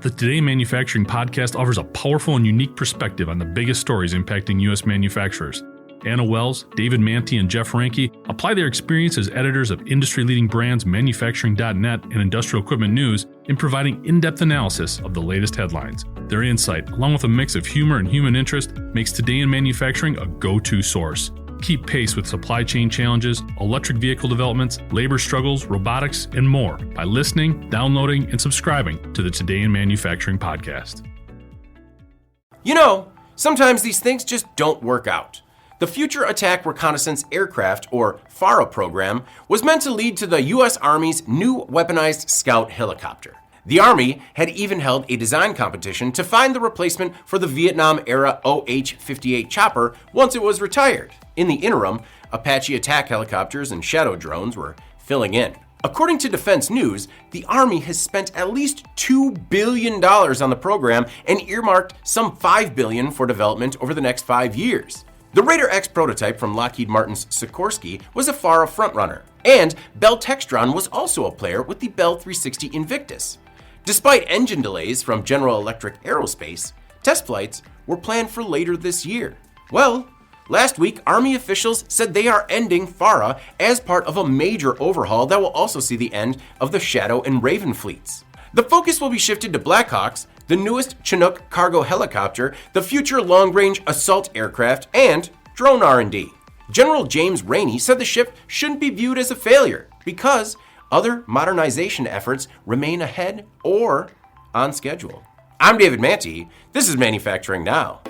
The Today in Manufacturing podcast offers a powerful and unique perspective on the biggest stories impacting U.S. manufacturers. Anna Wells, David Manty, and Jeff Ranke apply their experience as editors of industry-leading brands Manufacturing.net and Industrial Equipment News in providing in-depth analysis of the latest headlines. Their insight, along with a mix of humor and human interest, makes Today in Manufacturing a go-to source. Keep pace with supply chain challenges, electric vehicle developments, labor struggles, robotics, and more by listening, downloading, and subscribing to the Today in Manufacturing podcast. You know, sometimes these things just don't work out. The Future Attack Reconnaissance Aircraft, or FARA program, was meant to lead to the U.S. Army's new weaponized scout helicopter. The Army had even held a design competition to find the replacement for the Vietnam-era OH-58 chopper once it was retired. In the interim, Apache attack helicopters and shadow drones were filling in. According to Defense News, the Army has spent at least $2 billion on the program and earmarked some $5 billion for development over the next 5 years. The Raider X prototype from Lockheed Martin's Sikorsky was a FARA frontrunner, and Bell Textron was also a player with the Bell 360 Invictus. Despite engine delays from General Electric Aerospace, test flights were planned for later this year. Well, last week, Army officials said they are ending FARA as part of a major overhaul that will also see the end of the Shadow and Raven fleets. The focus will be shifted to Blackhawks, the newest Chinook cargo helicopter, the future long-range assault aircraft, and drone R&D. General James Rainey said the ship shouldn't be viewed as a failure because other modernization efforts remain ahead or on schedule. I'm David Manty. This is Manufacturing Now.